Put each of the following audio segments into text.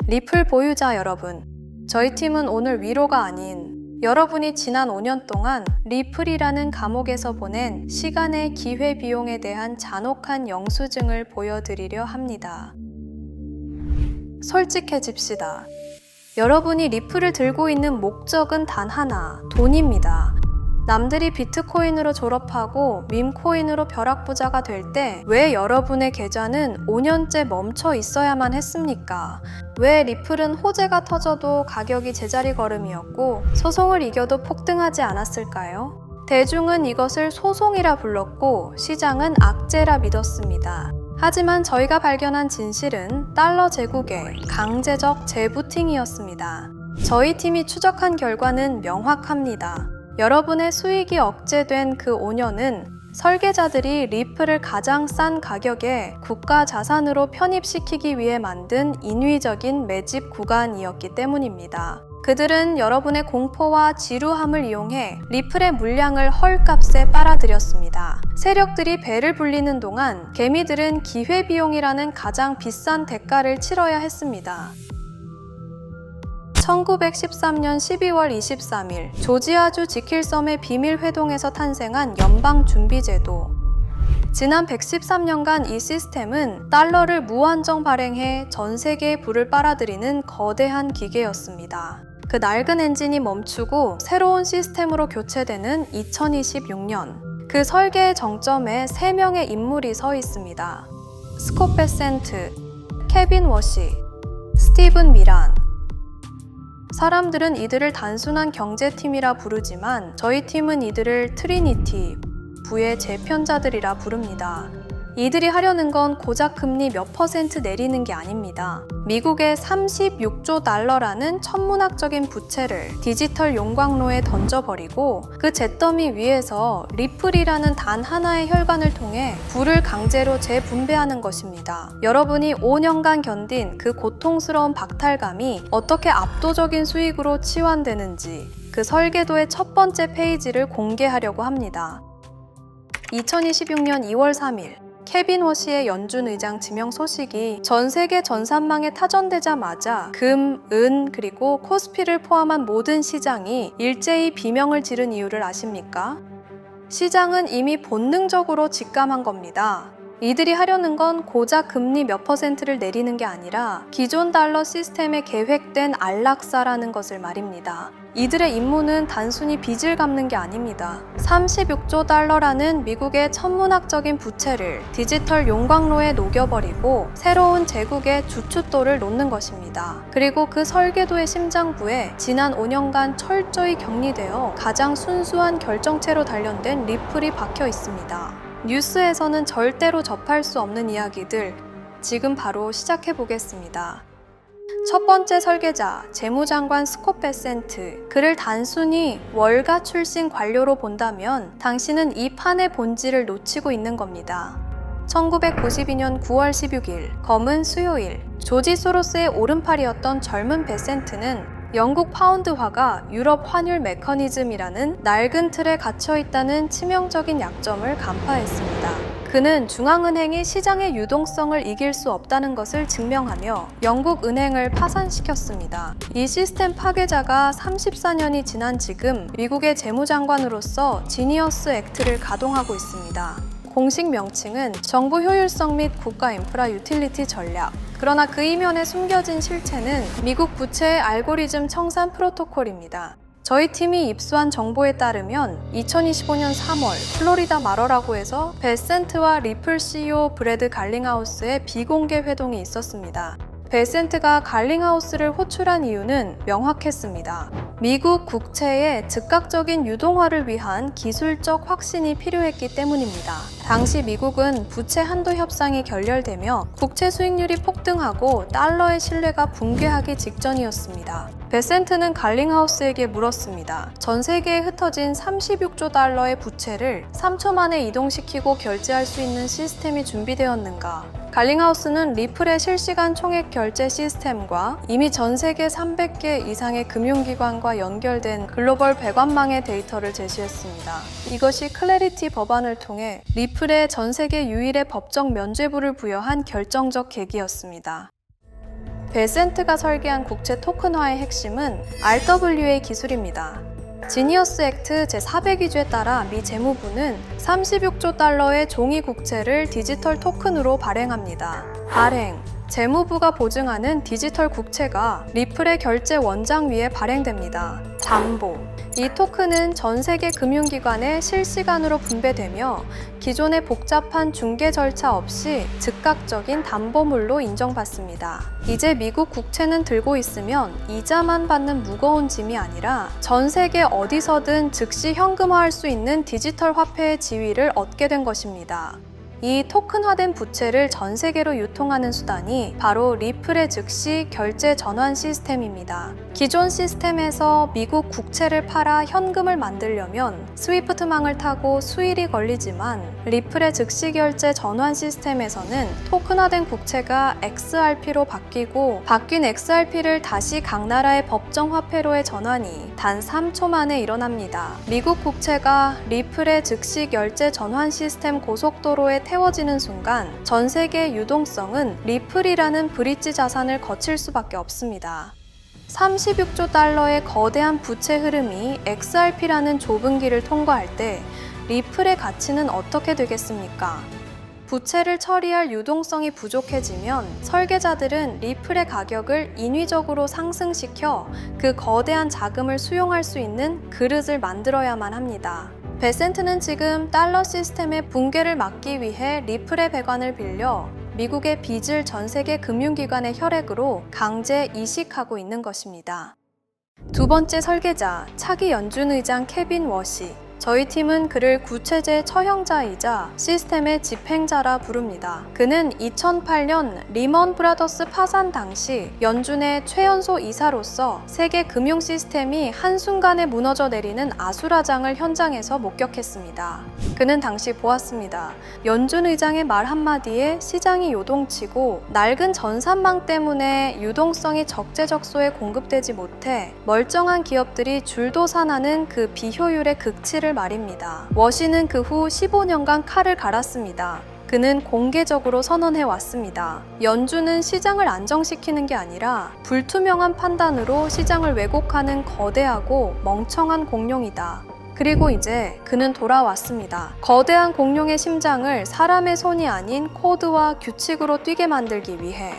리플 보유자 여러분, 저희 팀은 오늘 위로가 아닌 여러분이 지난 5년 동안 리플이라는 감옥에서 보낸 시간의 기회비용에 대한 잔혹한 영수증을 보여드리려 합니다. 솔직해집시다. 여러분이 리플을 들고 있는 목적은 단 하나, 돈입니다. 남들이 비트코인으로 졸업하고 밈코인으로 벼락부자가 될 때 왜 여러분의 계좌는 5년째 멈춰 있어야만 했습니까? 왜 리플은 호재가 터져도 가격이 제자리 걸음이었고 소송을 이겨도 폭등하지 않았을까요? 대중은 이것을 소송이라 불렀고 시장은 악재라 믿었습니다. 하지만 저희가 발견한 진실은 달러 제국의 강제적 재부팅이었습니다. 저희 팀이 추적한 결과는 명확합니다. 여러분의 수익이 억제된 그 5년은 설계자들이 리플을 가장 싼 가격에 국가 자산으로 편입시키기 위해 만든 인위적인 매집 구간이었기 때문입니다. 그들은 여러분의 공포와 지루함을 이용해 리플의 물량을 헐값에 빨아들였습니다. 세력들이 배를 불리는 동안 개미들은 기회비용이라는 가장 비싼 대가를 치러야 했습니다. 1913년 12월 23일 조지아주 지킬섬의 비밀 회동에서 탄생한 연방준비제도. 지난 113년간 이 시스템은 달러를 무한정 발행해 전 세계의 부를 빨아들이는 거대한 기계였습니다. 그 낡은 엔진이 멈추고 새로운 시스템으로 교체되는 2026년, 그 설계의 정점에 3명의 인물이 서 있습니다. 스콧 베센트, 케빈 워시, 스티븐 미란. 사람들은 이들을 단순한 경제팀이라 부르지만 저희 팀은 이들을 트리니티, 부의 재편자들이라 부릅니다. 이들이 하려는 건 고작 금리 몇 % 내리는 게 아닙니다. 미국의 36조 달러라는 천문학적인 부채를 디지털 용광로에 던져버리고 그 잿더미 위에서 리플이라는 단 하나의 혈관을 통해 부를 강제로 재분배하는 것입니다. 여러분이 5년간 견딘 그 고통스러운 박탈감이 어떻게 압도적인 수익으로 치환되는지 그 설계도의 첫 번째 페이지를 공개하려고 합니다. 2026년 2월 3일 케빈 워시의 연준 의장 지명 소식이 전 세계 전산망에 타전되자마자 금, 은, 그리고 코스피를 포함한 모든 시장이 일제히 비명을 지른 이유를 아십니까? 시장은 이미 본능적으로 직감한 겁니다. 이들이 하려는 건 고작 금리 몇 %를 내리는 게 아니라 기존 달러 시스템에 계획된 안락사라는 것을 말입니다. 이들의 임무는 단순히 빚을 갚는 게 아닙니다. 36조 달러라는 미국의 천문학적인 부채를 디지털 용광로에 녹여버리고 새로운 제국의 주춧돌을 놓는 것입니다. 그리고 그 설계도의 심장부에 지난 5년간 철저히 격리되어 가장 순수한 결정체로 단련된 리플이 박혀 있습니다. 뉴스에서는 절대로 접할 수 없는 이야기들, 지금 바로 시작해 보겠습니다. 첫 번째 설계자, 재무장관 스콧 베센트. 그를 단순히 월가 출신 관료로 본다면 당신은 이 판의 본질을 놓치고 있는 겁니다. 1992년 9월 16일, 검은 수요일, 조지 소로스의 오른팔이었던 젊은 베센트는 영국 파운드화가 유럽 환율 메커니즘이라는 낡은 틀에 갇혀있다는 치명적인 약점을 간파했습니다. 그는 중앙은행이 시장의 유동성을 이길 수 없다는 것을 증명하며 영국 은행을 파산시켰습니다. 이 시스템 파괴자가 34년이 지난 지금 미국의 재무장관으로서 지니어스 액트를 가동하고 있습니다. 공식 명칭은 정부 효율성 및 국가 인프라 유틸리티 전략. 그러나 그 이면에 숨겨진 실체는 미국 부채의 알고리즘 청산 프로토콜입니다. 저희 팀이 입수한 정보에 따르면 2025년 3월 플로리다 마러라고에서 베센트와 리플 CEO 브래드 갈링하우스의 비공개 회동이 있었습니다. 베센트가 갈링하우스를 호출한 이유는 명확했습니다. 미국 국채의 즉각적인 유동화를 위한 기술적 확신이 필요했기 때문입니다. 당시 미국은 부채 한도 협상이 결렬되며 국채 수익률이 폭등하고 달러의 신뢰가 붕괴하기 직전이었습니다. 베센트는 갈링하우스에게 물었습니다. 전 세계에 흩어진 36조 달러의 부채를 3초 만에 이동시키고 결제할 수 있는 시스템이 준비되었는가? 갈링하우스는 리플의 실시간 총액 결제 시스템과 이미 전 세계 300개 이상의 금융기관과 연결된 글로벌 배관망의 데이터를 제시했습니다. 이것이 클래리티 법안을 통해 리플에 전 세계 유일의 법적 면죄부를 부여한 결정적 계기였습니다. 베센트가 설계한 국채 토큰화의 핵심은 RWA 기술입니다. 지니어스 액트 제400위조에 따라 미 재무부는 36조 달러의 종이 국채를 디지털 토큰으로 발행합니다. 발행, 재무부가 보증하는 디지털 국채가 리플의 결제 원장 위에 발행됩니다. 담보, 이 토큰은 전 세계 금융기관에 실시간으로 분배되며 기존의 복잡한 중개 절차 없이 즉각적인 담보물로 인정받습니다. 이제 미국 국채는 들고 있으면 이자만 받는 무거운 짐이 아니라 전 세계 어디서든 즉시 현금화할 수 있는 디지털 화폐의 지위를 얻게 된 것입니다. 이 토큰화된 부채를 전 세계로 유통하는 수단이 바로 리플의 즉시 결제 전환 시스템입니다. 기존 시스템에서 미국 국채를 팔아 현금을 만들려면 스위프트망을 타고 수일이 걸리지만 리플의 즉시 결제 전환 시스템에서는 토큰화된 국채가 XRP로 바뀌고 바뀐 XRP를 다시 각 나라의 법정 화폐로의 전환이 단 3초 만에 일어납니다. 미국 국채가 리플의 즉시 결제 전환 시스템 고속도로에 태워지는 순간 전 세계 유동성은 리플이라는 브릿지 자산을 거칠 수밖에 없습니다. 36조 달러의 거대한 부채 흐름이 XRP라는 좁은 길을 통과할 때 리플의 가치는 어떻게 되겠습니까? 부채를 처리할 유동성이 부족해지면 설계자들은 리플의 가격을 인위적으로 상승시켜 그 거대한 자금을 수용할 수 있는 그릇을 만들어야만 합니다. 베센트는 지금 달러 시스템의 붕괴를 막기 위해 리플의 배관을 빌려 미국의 빚을 전 세계 금융기관의 혈액으로 강제 이식하고 있는 것입니다. 두 번째 설계자, 차기 연준 의장 케빈 워시. 저희 팀은 그를 구체제 처형자이자 시스템의 집행자라 부릅니다. 그는 2008년 리먼 브라더스 파산 당시 연준의 최연소 이사로서 세계 금융 시스템이 한순간에 무너져 내리는 아수라장을 현장에서 목격했습니다. 그는 당시 보았습니다. 연준 의장의 말 한마디에 시장이 요동치고 낡은 전산망 때문에 유동성이 적재적소에 공급되지 못해 멀쩡한 기업들이 줄도산하는 그 비효율의 극치를 말입니다. 워시는 그 후 15년간 칼을 갈았습니다. 그는 공개적으로 선언해 왔습니다. 연준은 시장을 안정시키는 게 아니라 불투명한 판단으로 시장을 왜곡하는 거대하고 멍청한 공룡이다. 그리고 이제 그는 돌아왔습니다. 거대한 공룡의 심장을 사람의 손이 아닌 코드와 규칙으로 뛰게 만들기 위해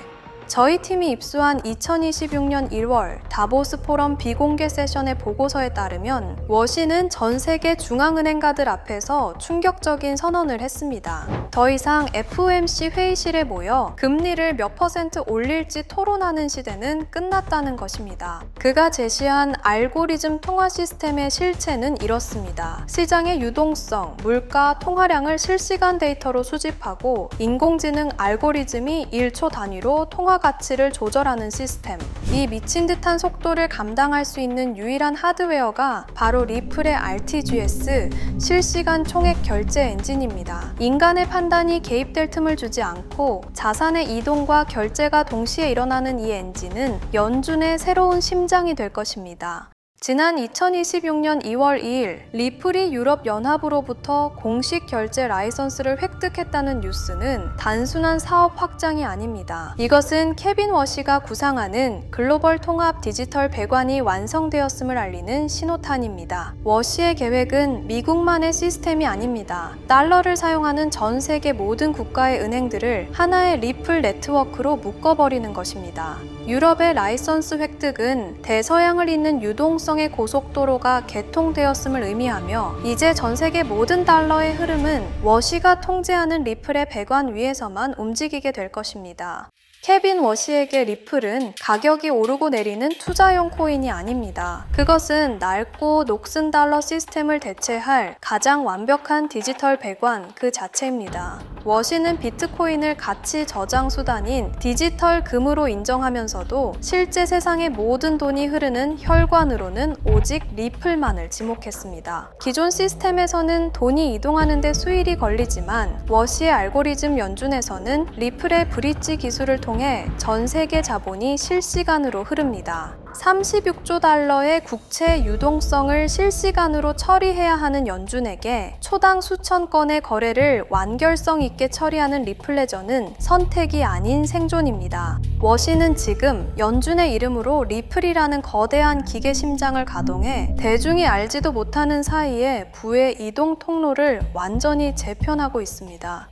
저희 팀이 입수한 2026년 1월 다보스 포럼 비공개 세션의 보고서에 따르면 워시는 전 세계 중앙은행가들 앞에서 충격적인 선언을 했습니다. 더 이상 FOMC 회의실에 모여 금리를 몇 % 올릴지 토론하는 시대는 끝났다는 것입니다. 그가 제시한 알고리즘 통화 시스템의 실체는 이렇습니다. 시장의 유동성, 물가, 통화량을 실시간 데이터로 수집하고 인공지능 알고리즘이 1초 단위로 통화 가치를 조절하는 시스템. 이 미친 듯한 속도를 감당할 수 있는 유일한 하드웨어가 바로 리플의 RTGS, 실시간 총액 결제 엔진입니다. 인간의 판단이 개입될 틈을 주지 않고 자산의 이동과 결제가 동시에 일어나는 이 엔진은 연준의 새로운 심장이 될 것입니다. 지난 2026년 2월 2일 리플이 유럽연합으로부터 공식 결제 라이선스를 획득했다는 뉴스는 단순한 사업 확장이 아닙니다. 이것은 케빈 워시가 구상하는 글로벌 통합 디지털 배관이 완성되었음을 알리는 신호탄입니다. 워시의 계획은 미국만의 시스템이 아닙니다. 달러를 사용하는 전 세계 모든 국가의 은행들을 하나의 리플 네트워크로 묶어버리는 것입니다. 유럽의 라이선스 획득은 대서양을 잇는 유동성의 고속도로가 개통되었음을 의미하며 이제 전 세계 모든 달러의 흐름은 워시가 통제하는 리플의 배관 위에서만 움직이게 될 것입니다. 케빈 워시에게 리플은 가격이 오르고 내리는 투자용 코인이 아닙니다. 그것은 낡고 녹슨 달러 시스템을 대체할 가장 완벽한 디지털 배관 그 자체입니다. 워시는 비트코인을 가치 저장 수단인 디지털 금으로 인정하면서도 실제 세상의 모든 돈이 흐르는 혈관으로는 오직 리플만을 지목했습니다. 기존 시스템에서는 돈이 이동하는 데 수일이 걸리지만 워시의 알고리즘 연준에서는 리플의 브릿지 기술을 통해 전 세계 자본이 실시간으로 흐릅니다. 36조 달러의 국채 유동성을 실시간으로 처리해야 하는 연준에게 초당 수천 건의 거래를 완결성 있게 처리하는 리플레저는 선택이 아닌 생존입니다. 워시는 지금 연준의 이름으로 리플이라는 거대한 기계 심장을 가동해 대중이 알지도 못하는 사이에 부의 이동 통로를 완전히 재편하고 있습니다.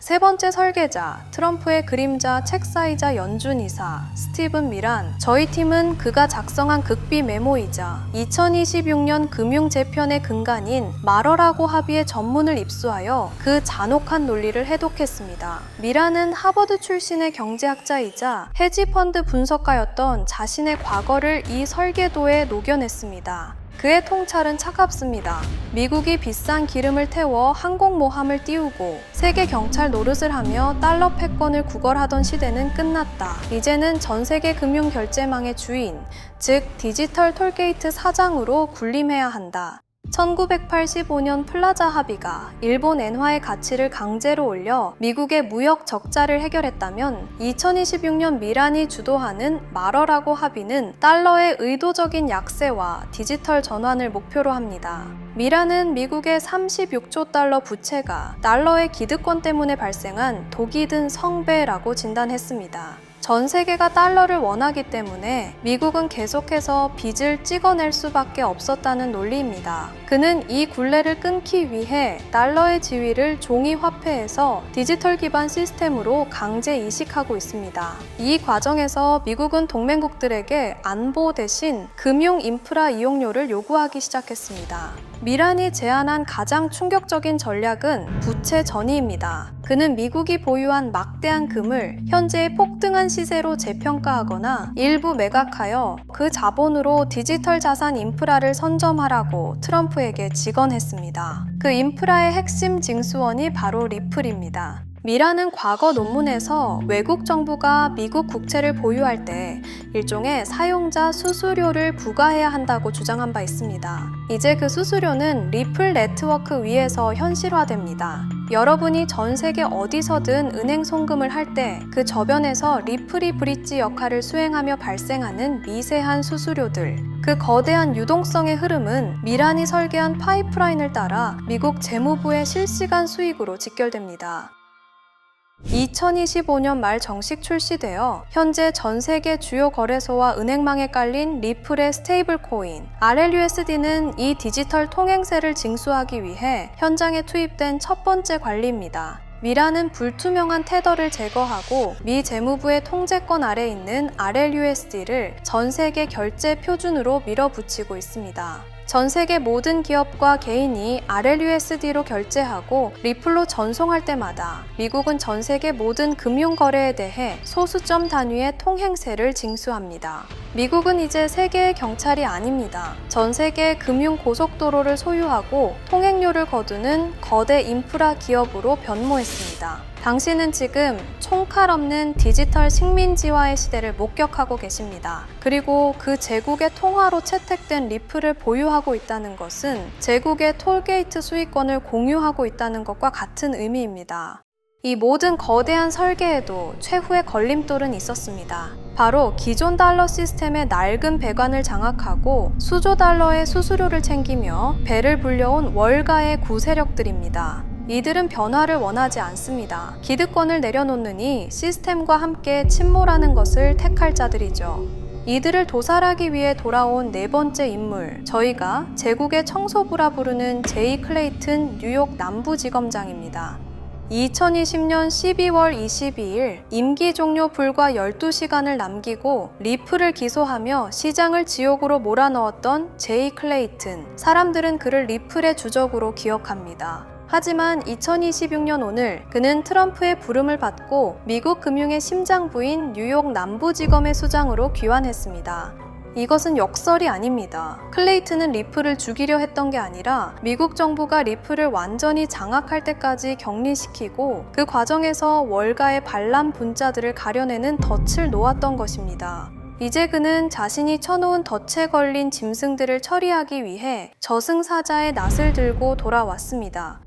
세 번째 설계자, 트럼프의 그림자 책사이자 연준이사 스티븐 미란. 저희 팀은 그가 작성한 극비 메모이자 2026년 금융 재편의 근간인 말어라고 합의의 전문을 입수하여 그 잔혹한 논리를 해독했습니다. 미란은 하버드 출신의 경제학자이자 헤지펀드 분석가였던 자신의 과거를 이 설계도에 녹여냈습니다. 그의 통찰은 차갑습니다. 미국이 비싼 기름을 태워 항공모함을 띄우고 세계 경찰 노릇을 하며 달러 패권을 구걸하던 시대는 끝났다. 이제는 전 세계 금융 결제망의 주인, 즉 디지털 톨게이트 사장으로 군림해야 한다. 1985년 플라자 합의가 일본 엔화의 가치를 강제로 올려 미국의 무역 적자를 해결했다면 2026년 미란이 주도하는 말어라고 합의는 달러의 의도적인 약세와 디지털 전환을 목표로 합니다. 미란은 미국의 36조 달러 부채가 달러의 기득권 때문에 발생한 독이 든 성배라고 진단했습니다. 전 세계가 달러를 원하기 때문에 미국은 계속해서 빚을 찍어낼 수밖에 없었다는 논리입니다. 그는 이 굴레를 끊기 위해 달러의 지위를 종이 화폐에서 디지털 기반 시스템으로 강제 이식하고 있습니다. 이 과정에서 미국은 동맹국들에게 안보 대신 금융 인프라 이용료를 요구하기 시작했습니다. 미란이 제안한 가장 충격적인 전략은 부채 전이입니다. 그는 미국이 보유한 막대한 금을 현재의 폭등한 시세로 재평가하거나 일부 매각하여 그 자본으로 디지털 자산 인프라를 선점하라고 트럼프에게 직언했습니다. 그 인프라의 핵심 징수원이 바로 리플입니다. 미란은 과거 논문에서 외국 정부가 미국 국채를 보유할 때 일종의 사용자 수수료를 부과해야 한다고 주장한 바 있습니다. 이제 그 수수료는 리플 네트워크 위에서 현실화됩니다. 여러분이 전 세계 어디서든 은행 송금을 할 때 그 저변에서 리플이 브릿지 역할을 수행하며 발생하는 미세한 수수료들, 그 거대한 유동성의 흐름은 미란이 설계한 파이프라인을 따라 미국 재무부의 실시간 수익으로 직결됩니다. 2025년 말 정식 출시되어 현재 전 세계 주요 거래소와 은행망에 깔린 리플의 스테이블 코인 RLUSD는 이 디지털 통행세를 징수하기 위해 현장에 투입된 첫 번째 관리입니다. 미란은 불투명한 테더를 제거하고 미 재무부의 통제권 아래 있는 RLUSD를 전 세계 결제 표준으로 밀어붙이고 있습니다. 전 세계 모든 기업과 개인이 RLUSD로 결제하고 리플로 전송할 때마다 미국은 전 세계 모든 금융 거래에 대해 소수점 단위의 통행세를 징수합니다. 미국은 이제 세계의 경찰이 아닙니다. 전 세계 금융 고속도로를 소유하고 통행료를 거두는 거대 인프라 기업으로 변모했습니다. 당신은 지금 총칼 없는 디지털 식민지화의 시대를 목격하고 계십니다. 그리고 그 제국의 통화로 채택된 리플을 보유하고 있다는 것은 제국의 톨게이트 수익권을 공유하고 있다는 것과 같은 의미입니다. 이 모든 거대한 설계에도 최후의 걸림돌은 있었습니다. 바로 기존 달러 시스템의 낡은 배관을 장악하고 수조 달러의 수수료를 챙기며 배를 불려온 월가의 구세력들입니다. 이들은 변화를 원하지 않습니다. 기득권을 내려놓느니 시스템과 함께 침몰하는 것을 택할 자들이죠. 이들을 도살하기 위해 돌아온 네 번째 인물, 저희가 제국의 청소부라 부르는 제이 클레이튼 뉴욕 남부지검장입니다. 2020년 12월 22일 임기 종료 불과 12시간을 남기고 리플을 기소하며 시장을 지옥으로 몰아넣었던 제이 클레이튼. 사람들은 그를 리플의 주적으로 기억합니다. 하지만 2026년 오늘 그는 트럼프의 부름을 받고 미국 금융의 심장부인 뉴욕 남부지검의 수장으로 귀환했습니다. 이것은 역설이 아닙니다. 클레이튼은 리플을 죽이려 했던 게 아니라 미국 정부가 리플을 완전히 장악할 때까지 격리시키고 그 과정에서 월가의 반란 분자들을 가려내는 덫을 놓았던 것입니다. 이제 그는 자신이 쳐놓은 덫에 걸린 짐승들을 처리하기 위해 저승사자의 낫을 들고 돌아왔습니다.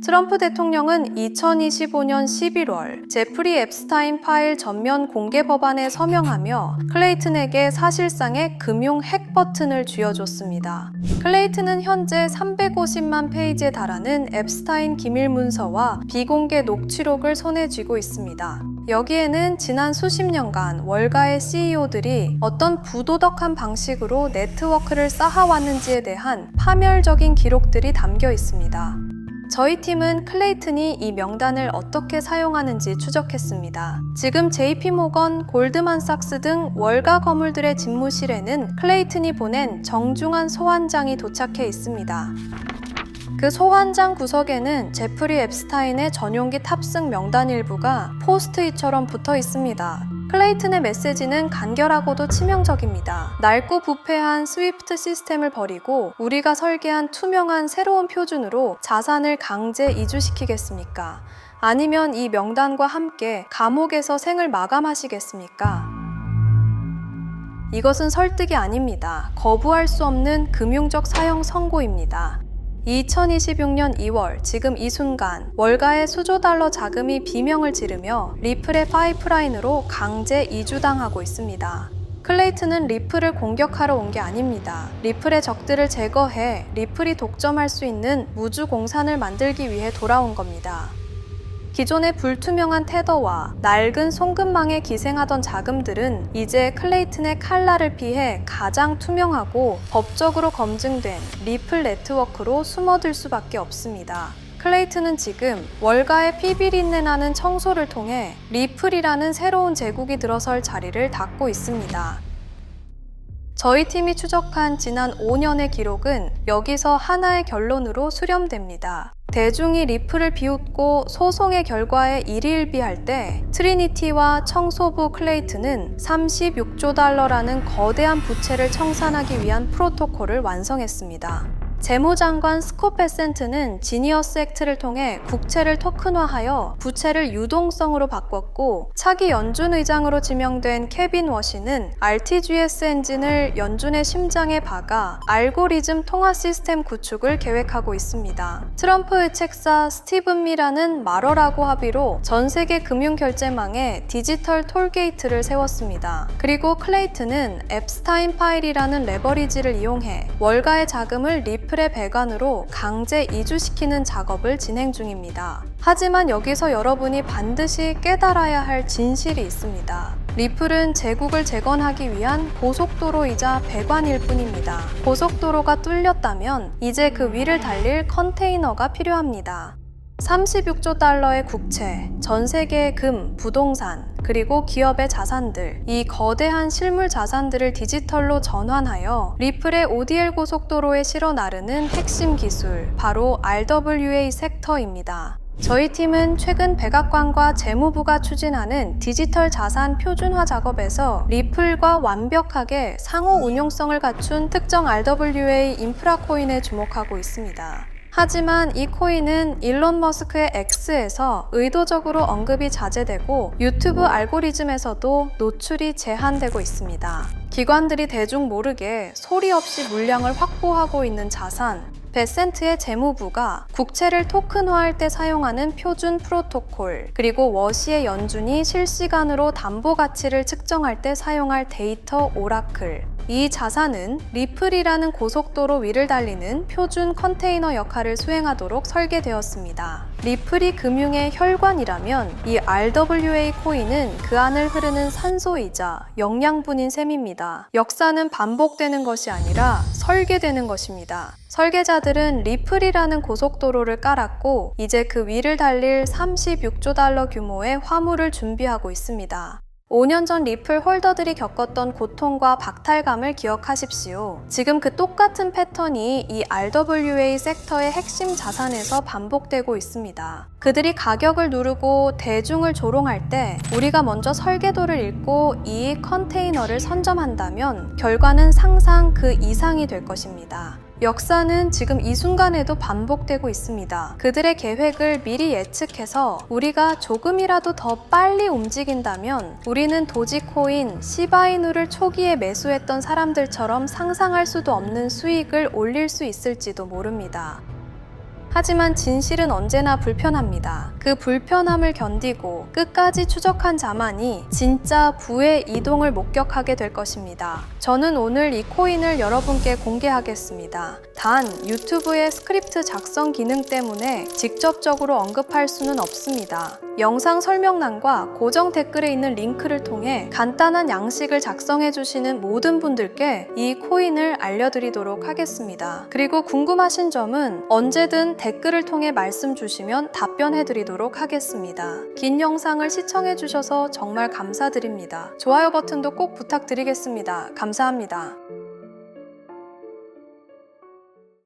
트럼프 대통령은 2025년 11월 제프리 앱스타인 파일 전면 공개 법안에 서명하며 클레이튼에게 사실상의 금융 핵 버튼을 쥐어줬습니다. 클레이튼은 현재 350만 페이지에 달하는 앱스타인 기밀 문서와 비공개 녹취록을 손에 쥐고 있습니다. 여기에는 지난 수십 년간 월가의 CEO들이 어떤 부도덕한 방식으로 네트워크를 쌓아왔는지에 대한 파멸적인 기록들이 담겨 있습니다. 저희 팀은 클레이튼이 이 명단을 어떻게 사용하는지 추적했습니다. 지금 JP모건, 골드만삭스 등 월가 거물들의 집무실에는 클레이튼이 보낸 정중한 소환장이 도착해 있습니다. 그 소환장 구석에는 제프리 앱스타인의 전용기 탑승 명단 일부가 포스트잇처럼 붙어 있습니다. 클레이튼의 메시지는 간결하고도 치명적입니다. 낡고 부패한 스위프트 시스템을 버리고 우리가 설계한 투명한 새로운 표준으로 자산을 강제 이주시키겠습니까? 아니면 이 명단과 함께 감옥에서 생을 마감하시겠습니까? 이것은 설득이 아닙니다. 거부할 수 없는 금융적 사형 선고입니다. 2026년 2월 지금 이 순간 월가의 수조 달러 자금이 비명을 지르며 리플의 파이프라인으로 강제 이주당하고 있습니다. 클레이튼은 리플을 공격하러 온 게 아닙니다. 리플의 적들을 제거해 리플이 독점할 수 있는 무주 공산을 만들기 위해 돌아온 겁니다. 기존의 불투명한 테더와 낡은 송금망에 기생하던 자금들은 이제 클레이튼의 칼날을 피해 가장 투명하고 법적으로 검증된 리플 네트워크로 숨어들 수밖에 없습니다. 클레이튼은 지금 월가의 피비린내 나는 청소를 통해 리플이라는 새로운 제국이 들어설 자리를 닦고 있습니다. 저희 팀이 추적한 지난 5년의 기록은 여기서 하나의 결론으로 수렴됩니다. 대중이 리플을 비웃고 소송의 결과에 일희일비할 때 트리니티와 청소부 클레이튼은 36조 달러라는 거대한 부채를 청산하기 위한 프로토콜을 완성했습니다. 재무장관 스콧 베센트는 지니어스 액트를 통해 국채를 토큰화하여 부채를 유동성으로 바꿨고 차기 연준 의장으로 지명된 케빈 워시는 RTGS 엔진을 연준의 심장에 박아 알고리즘 통화 시스템 구축을 계획하고 있습니다. 트럼프 의책사 스티븐 미라는 마러라고 합의로 전 세계 금융결제망에 디지털 톨게이트를 세웠습니다. 그리고 클레이튼은 앱스타인 파일이라는 레버리지를 이용해 월가의 자금을 리플의 배관으로 강제 이주시키는 작업을 진행 중입니다. 하지만 여기서 여러분이 반드시 깨달아야 할 진실이 있습니다. 리플은 제국을 재건하기 위한 고속도로이자 배관일 뿐입니다. 고속도로가 뚫렸다면 이제 그 위를 달릴 컨테이너가 필요합니다. 36조 달러의 국채, 전 세계의 금, 부동산, 그리고 기업의 자산들, 이 거대한 실물 자산들을 디지털로 전환하여 리플의 ODL 고속도로에 실어 나르는 핵심 기술, 바로 RWA 섹터입니다. 저희 팀은 최근 백악관과 재무부가 추진하는 디지털 자산 표준화 작업에서 리플과 완벽하게 상호 운용성을 갖춘 특정 RWA 인프라 코인에 주목하고 있습니다. 하지만 이 코인은 일론 머스크의 X에서 의도적으로 언급이 자제되고 유튜브 알고리즘에서도 노출이 제한되고 있습니다. 기관들이 대중 모르게 소리 없이 물량을 확보하고 있는 자산, 베센트의 재무부가 국채를 토큰화할 때 사용하는 표준 프로토콜, 그리고 워시의 연준이 실시간으로 담보 가치를 측정할 때 사용할 데이터 오라클, 이 자산은 리플이라는 고속도로 위를 달리는 표준 컨테이너 역할을 수행하도록 설계되었습니다. 리플이 금융의 혈관이라면 이 RWA 코인은 그 안을 흐르는 산소이자 영양분인 셈입니다. 역사는 반복되는 것이 아니라 설계되는 것입니다. 설계자들은 리플이라는 고속도로를 깔았고 이제 그 위를 달릴 36조 달러 규모의 화물을 준비하고 있습니다. 5년 전 리플 홀더들이 겪었던 고통과 박탈감을 기억하십시오. 지금 그 똑같은 패턴이 이 RWA 섹터의 핵심 자산에서 반복되고 있습니다. 그들이 가격을 누르고 대중을 조롱할 때 우리가 먼저 설계도를 읽고 이 컨테이너를 선점한다면 결과는 상상 그 이상이 될 것입니다. 역사는 지금 이 순간에도 반복되고 있습니다. 그들의 계획을 미리 예측해서 우리가 조금이라도 더 빨리 움직인다면 우리는 도지코인, 시바이누를 초기에 매수했던 사람들처럼 상상할 수도 없는 수익을 올릴 수 있을지도 모릅니다. 하지만 진실은 언제나 불편합니다. 그 불편함을 견디고 끝까지 추적한 자만이 진짜 부의 이동을 목격하게 될 것입니다. 저는 오늘 이 코인을 여러분께 공개하겠습니다. 단, 유튜브의 스크립트 작성 기능 때문에 직접적으로 언급할 수는 없습니다. 영상 설명란과 고정 댓글에 있는 링크를 통해 간단한 양식을 작성해 주시는 모든 분들께 이 코인을 알려드리도록 하겠습니다. 그리고 궁금하신 점은 언제든 댓글을 통해 말씀 주시면 답변해 드리도록 하겠습니다. 긴 영상을 시청해 주셔서 정말 감사드립니다. 좋아요 버튼도 꼭 부탁드리겠습니다. 감사합니다.